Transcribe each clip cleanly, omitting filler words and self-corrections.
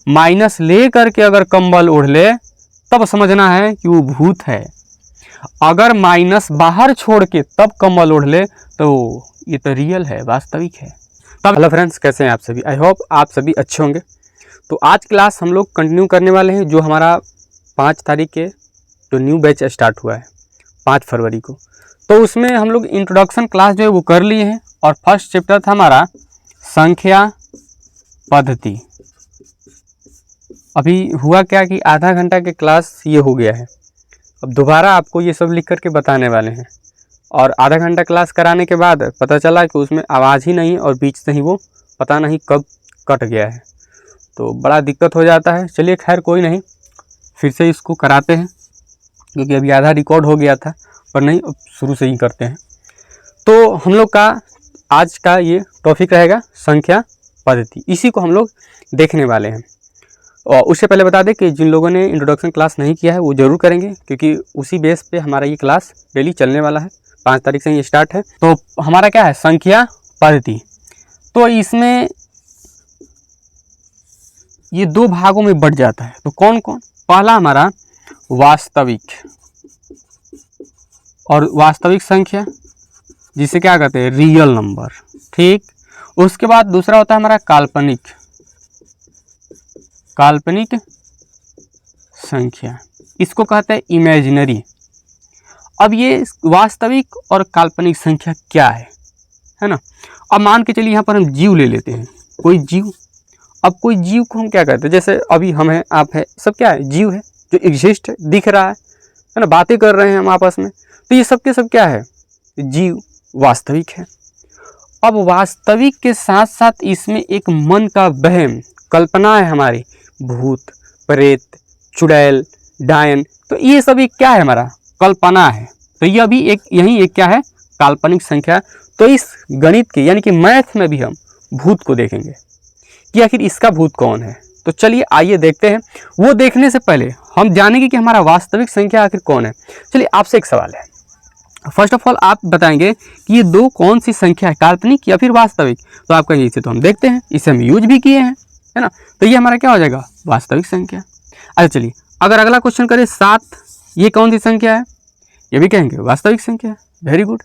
Minus ले करके अगर कंबल ओढ़ ले तब समझना है कि वो भूत है। अगर माइनस बाहर छोड़ के तब कंबल ओढ़ ले तो ये तो रियल है, वास्तविक है। तब हेलो फ्रेंड्स, कैसे हैं आप सभी? आई होप आप सभी अच्छे होंगे। तो आज क्लास हम लोग कंटिन्यू करने वाले हैं जो हमारा 5 तारीख के जो न्यू बैच स्टार्ट हुआ है 5 फरवरी को। तो उसमें हम लोग इंट्रोडक्शन क्लास जो है वो कर लिए हैं और फर्स्ट चैप्टर था हमारा संख्या पद्धति। अभी हुआ क्या कि आधा घंटा के क्लास ये हो गया है, अब दोबारा आपको ये सब लिख करके बताने वाले हैं। और आधा घंटा क्लास कराने के बाद पता चला कि उसमें आवाज़ ही नहीं और बीच से ही वो पता नहीं कब कट गया है, तो बड़ा दिक्कत हो जाता है। चलिए खैर कोई नहीं, फिर से इसको कराते हैं क्योंकि अभी आधा रिकॉर्ड हो गया था, पर नहीं अब शुरू से ही करते हैं। तो हम लोग का आज का ये टॉपिक रहेगा संख्या पद्धति, इसी को हम लोग देखने वाले हैं। और उससे पहले बता दें कि जिन लोगों ने इंट्रोडक्शन क्लास नहीं किया है वो ज़रूर करेंगे, क्योंकि उसी बेस पे हमारा ये क्लास डेली चलने वाला है। 5 तारीख से ये स्टार्ट है। तो हमारा क्या है, संख्या पद्धति। तो इसमें ये 2 भागों में बढ़ जाता है। तो कौन कौन? पहला हमारा वास्तविक और वास्तविक संख्या, जिसे क्या कहते हैं, रियल नंबर। ठीक। उसके बाद दूसरा होता है हमारा काल्पनिक संख्या, इसको कहते हैं इमेजिनरी। अब ये वास्तविक और काल्पनिक संख्या क्या है ना। अब मान के चलिए यहाँ पर हम जीव ले लेते हैं, कोई जीव। अब कोई जीव को हम क्या कहते हैं, जैसे अभी हम हैं, आप है, सब क्या है, जीव है जो एग्जिस्ट है, दिख रहा है ना, बातें कर रहे हैं हम आपस में। तो ये सब के सब क्या है, जीव, वास्तविक है। अब वास्तविक के साथ साथ इसमें एक मन का वहम, कल्पना है हमारी, भूत, प्रेत, चुड़ैल, डायन, तो ये सभी क्या है, हमारा कल्पना है। तो ये अभी यही एक क्या है, काल्पनिक संख्या। तो इस गणित के यानी कि मैथ में भी हम भूत को देखेंगे कि आखिर इसका भूत कौन है। तो चलिए आइए देखते हैं। वो देखने से पहले हम जानेंगे कि हमारा वास्तविक संख्या आखिर कौन है। चलिए आपसे एक सवाल है, फर्स्ट ऑफ ऑल आप बताएंगे कि ये 2 कौन सी संख्या है, काल्पनिक या फिर वास्तविक। तो आप कहेंगे इसे तो हम देखते हैं, इसे हम यूज भी किए हैं, है ना। तो ये हमारा क्या हो जाएगा, वास्तविक संख्या। अच्छा चलिए, अगर अगला क्वेश्चन करें 7, ये कौन सी संख्या है, ये भी कहेंगे वास्तविक संख्या है। Very good.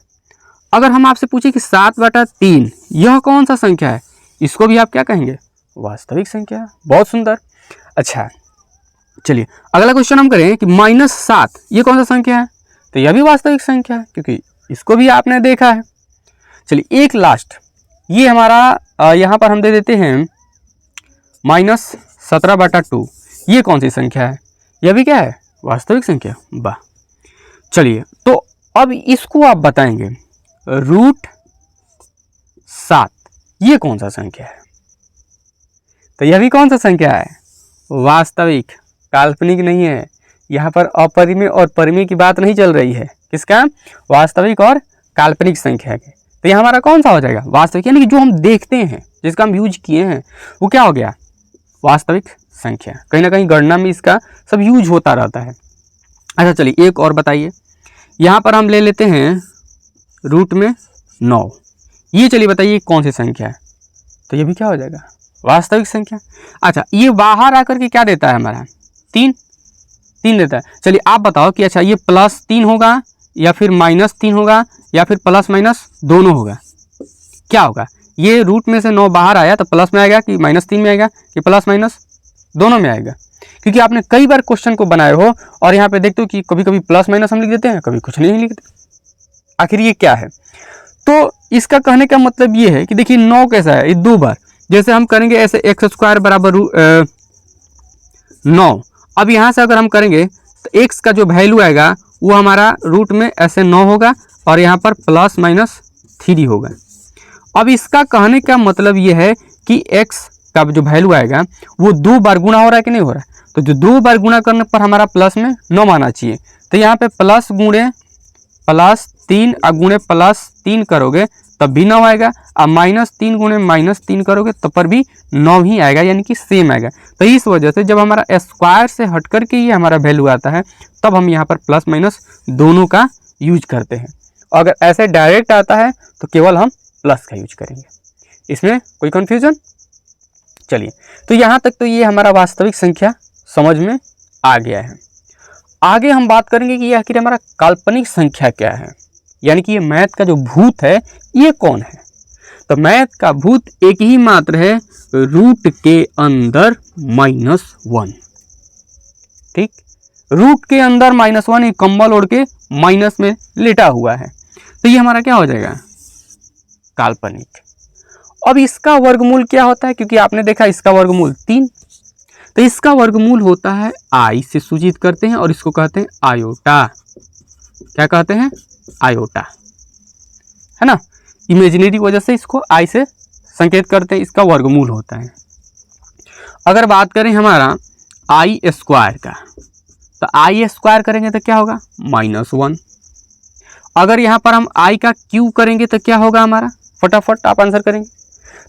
अगर हम आपसे पूछे कि 7/3 यह कौन सा संख्या है, इसको भी आप क्या कहेंगे, वास्तविक संख्या। बहुत सुंदर। अच्छा चलिए, अगला क्वेश्चन हम करें कि -7 ये कौन सा संख्या है, तो यह भी वास्तविक संख्या है क्योंकि इसको भी आपने देखा है। चलिए एक लास्ट, ये हमारा यहाँ पर हम दे देते हैं -17/2 ये कौन सी संख्या है, यह भी क्या है, वास्तविक संख्या। वाह। चलिए तो अब इसको आप बताएंगे, √7 ये कौन सा संख्या है, तो यह भी कौन सा संख्या है, वास्तविक, काल्पनिक नहीं है। यहाँ पर अपरिमेय और परिमेय की बात नहीं चल रही है, किसका, वास्तविक और काल्पनिक संख्या के। तो यह हमारा कौन सा हो जाएगा, वास्तविक, यानी कि जो हम देखते हैं, जिसका हम यूज किए हैं, वो क्या हो गया, वास्तविक संख्या। कहीं ना कहीं गणना में इसका सब यूज होता रहता है। अच्छा चलिए एक और बताइए, यहाँ पर हम ले लेते हैं √9, ये चलिए बताइए कौन सी संख्या है, तो ये भी क्या हो जाएगा, वास्तविक संख्या। अच्छा ये बाहर आकर के क्या देता है, हमारा 3 देता है। चलिए आप बताओ कि अच्छा ये +3 होगा या फिर -3 होगा या फिर प्लस माइनस दोनों होगा, क्या होगा। ये रूट में से 9 बाहर आया तो प्लस में आएगा कि -3 में आएगा कि प्लस माइनस दोनों में आएगा, क्योंकि आपने कई बार क्वेश्चन को बनाए हो और यहाँ पे देखते हो कि कभी कभी प्लस माइनस हम लिख देते हैं, कभी कुछ नहीं लिखते। आखिर ये क्या है, तो इसका कहने का मतलब ये है कि देखिए 9 कैसा है, ये 2 बार, जैसे हम करेंगे ऐसे x² = 9। अब यहाँ से अगर हम करेंगे तो x का जो वैल्यू आएगा वो हमारा रूट में ऐसे 9 होगा और यहाँ पर +-3 होगा। अब इसका कहने का मतलब ये है कि x का जो वैल्यू आएगा वो 2 बार गुणा हो रहा है कि नहीं हो रहा है, तो जो 2 बार गुणा करने पर हमारा प्लस में 9 आना चाहिए। तो यहाँ पे प्लस गुणे +3 गुणे +3 करोगे तब भी 9 आएगा, और -3 गुणे -3 करोगे तब पर भी 9 ही आएगा, यानी कि सेम आएगा। तो इस वजह से जब हमारा स्क्वायर से हट करके ये हमारा वैल्यू आता है तब हम यहाँ पर प्लस माइनस दोनों का यूज करते हैं। अगर ऐसे डायरेक्ट आता है तो केवल हम प्लस का यूज करेंगे। इसमें कोई कन्फ्यूजन? चलिए, तो यहाँ तक तो ये हमारा वास्तविक संख्या समझ में आ गया है। आगे हम बात करेंगे कि आखिर हमारा काल्पनिक संख्या क्या है, यानी कि ये मैथ का जो भूत है ये कौन है। तो मैथ का भूत एक ही मात्र है, रूट के अंदर -1। ठीक, रूट के अंदर -1, एक कंबल ओढ़ के माइनस में लेटा हुआ है, तो ये हमारा क्या हो जाएगा, काल्पनिक। अब इसका वर्गमूल क्या होता है, क्योंकि आपने देखा इसका वर्गमूल 3, तो इसका वर्गमूल होता है आई से सूचित करते हैं और इसको कहते हैं आयोटा। क्या कहते हैं, आयोटा, है ना। इमेजिनरी वजह से इसको आई से संकेत करते हैं, इसका वर्गमूल होता है। अगर बात करें हमारा आई स्क्वायर का, तो आई स्क्वायर करेंगे तो क्या होगा, -1। अगर यहाँ पर हम आई का क्यू करेंगे तो क्या होगा हमारा, फटाफट आप आंसर करेंगे।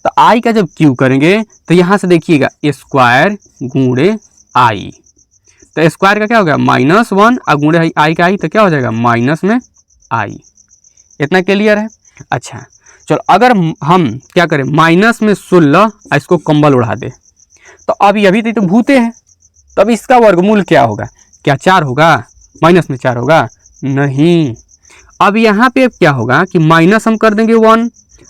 तो आई का जब क्यू करेंगे तो यहाँ से देखिएगा स्क्वायर गुणे आई, तो स्क्वायर का क्या हो गया -1 और गुणे आई का आई, तो क्या हो जाएगा माइनस में आई। इतना क्लियर है। अच्छा चलो, अगर हम क्या करें, -16 इसको कंबल उड़ा दे, तो अभी तो भूते हैं, तब इसका वर्गमूल क्या होगा, क्या 4 होगा, -4 होगा, नहीं। अब यहाँ पे क्या होगा कि माइनस हम कर देंगे 1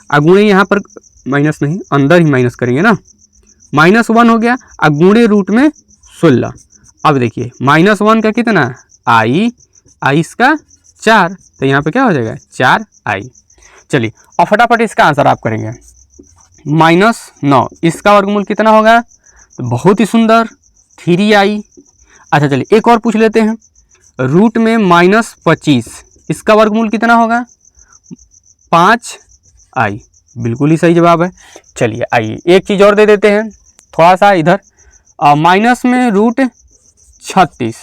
और गुणे यहाँ पर माइनस नहीं, अंदर ही माइनस करेंगे ना, -1 हो गया और गुणे रूट में 16। अब देखिए -1 का कितना आई, इसका 4, तो यहाँ पे क्या हो जाएगा 4i। चलिए और फटाफट इसका आंसर आप करेंगे, -9 इसका वर्गमूल कितना होगा, तो बहुत ही सुंदर 3i। अच्छा चलिए एक और पूछ लेते हैं, रूट में -25 इसका वर्गमूल कितना होगा, 5i। बिल्कुल ही सही जवाब है। चलिए आइए एक चीज़ और दे देते हैं थोड़ा सा इधर, माइनस में रूट 36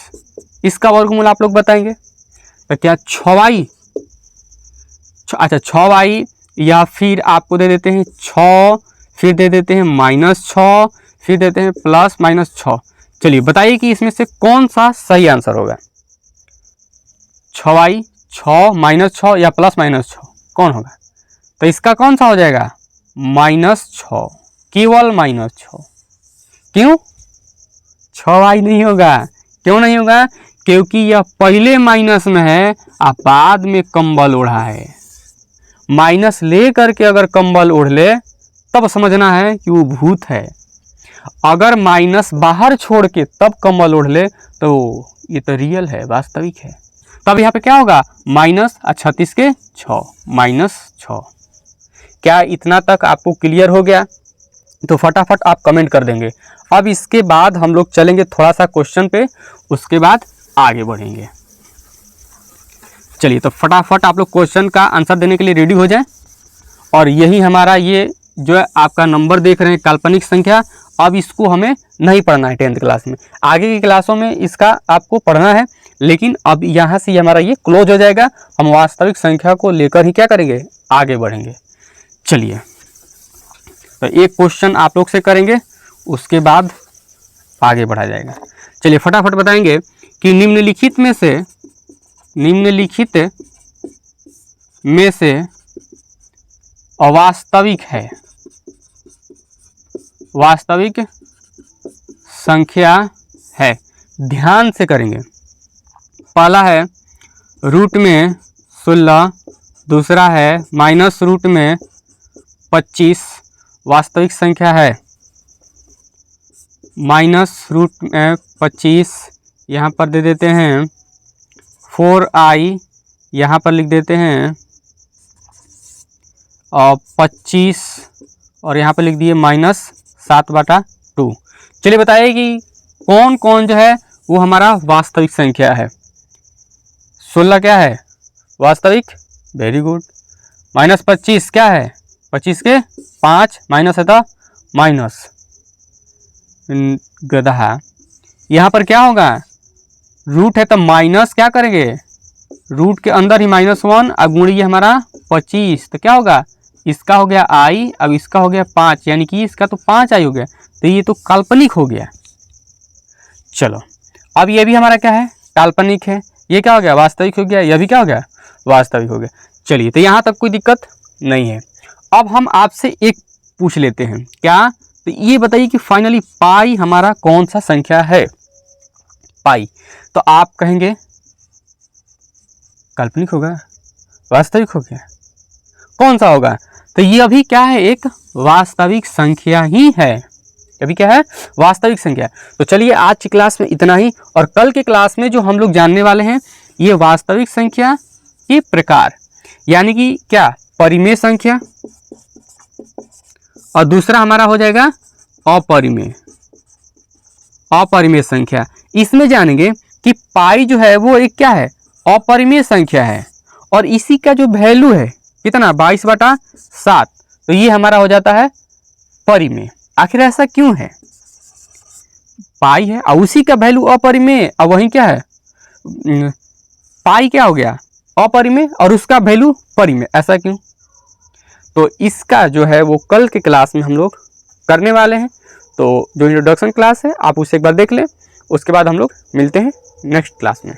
इसका वर्गमूल आप लोग बताएंगे, तो क्या 6i, अच्छा 6i, या फिर आपको दे देते हैं 6, फिर दे देते हैं -6, फिर देते हैं +-6। चलिए बताइए कि इसमें से कौन सा सही आंसर होगा, 6i, 6, -6 या +-6 कौन होगा, तो इसका कौन सा हो जाएगा -6, केवल -6। क्यों 6i नहीं होगा, क्यों नहीं होगा, क्योंकि यह पहले माइनस में है और बाद में कंबल ओढ़ा है। माइनस ले करके अगर कंबल ओढ़ ले तब समझना है कि वो भूत है, अगर माइनस बाहर छोड़ के तब कंबल ओढ़ ले तो ये तो रियल है, वास्तविक है। तब यहाँ पे क्या होगा, -36 के 6, -6। क्या इतना तक आपको क्लियर हो गया, तो फटाफट आप कमेंट कर देंगे। अब इसके बाद हम लोग चलेंगे थोड़ा सा क्वेश्चन पे, उसके बाद आगे बढ़ेंगे। चलिए तो फटाफट आप लोग क्वेश्चन का आंसर देने के लिए रेडी हो जाएं। और यही हमारा ये जो है आपका नंबर देख रहे हैं काल्पनिक संख्या, अब इसको हमें नहीं पढ़ना है 10th क्लास में, आगे की क्लासों में इसका आपको पढ़ना है, लेकिन अब यहाँ से हमारा ये क्लोज हो जाएगा, हम वास्तविक संख्या को लेकर ही क्या करेंगे, आगे बढ़ेंगे। चलिए तो एक क्वेश्चन आप लोग से करेंगे, उसके बाद आगे बढ़ा जाएगा। चलिए फटाफट बताएंगे कि निम्नलिखित में से अवास्तविक है, वास्तविक संख्या है, ध्यान से करेंगे। पहला है रूट में 16, दूसरा है माइनस रूट में 25 वास्तविक संख्या है, माइनस रूट में 25 यहाँ पर दे देते हैं 4i, यहाँ पर लिख देते हैं और 25 और यहाँ पर लिख दिए -7/2। चलिए बताइए कि कौन कौन जो है वो हमारा वास्तविक संख्या है। 16 क्या है वास्तविक, वेरी गुड। -25 क्या है, 25 के 5, माइनस है तो माइनस गधा। यहाँ पर क्या होगा, रूट है तो माइनस क्या करेंगे, रूट के अंदर ही -1 और गुणिए हमारा 25, तो क्या होगा, इसका हो गया i, अब इसका हो गया 5, यानी कि इसका तो 5i हो गया, तो ये तो काल्पनिक हो गया। चलो अब ये भी हमारा क्या है, काल्पनिक है, ये क्या हो गया, वास्तविक हो गया, यह भी क्या हो गया, वास्तविक हो गया। चलिए तो यहाँ तक कोई दिक्कत नहीं है। अब हम आपसे एक पूछ लेते हैं, क्या, तो ये बताइए कि फाइनली पाई हमारा कौन सा संख्या है? पाई तो आप कहेंगे काल्पनिक होगा, वास्तविक हो गया, कौन सा होगा? तो ये अभी क्या है, एक वास्तविक संख्या ही है। अभी क्या है? वास्तविक संख्या। तो चलिए आज की क्लास में इतना ही, और कल के क्लास में जो हम लोग जानने वाले हैं ये वास्तविक संख्या के प्रकार, यानी कि क्या, परिमेय संख्या, और दूसरा हमारा हो जाएगा अपरिमेय, अपरिमेय संख्या। इसमें जानेंगे कि पाई जो है वो एक क्या है, अपरिमेय संख्या है, और इसी का जो वैल्यू है कितना, 22/7, तो ये हमारा हो जाता है परिमेय। आखिर ऐसा क्यों है? पाई है और उसी का वैल्यू अपरिमेय, और वही क्या है, पाई क्या हो गया, अपरिमेय, और उसका वैल्यू परिमेय, ऐसा क्यों? तो इसका जो है वो कल के क्लास में हम लोग करने वाले हैं। तो जो इंट्रोडक्शन क्लास है आप उसे एक बार देख लें, उसके बाद हम लोग मिलते हैं नेक्स्ट क्लास में।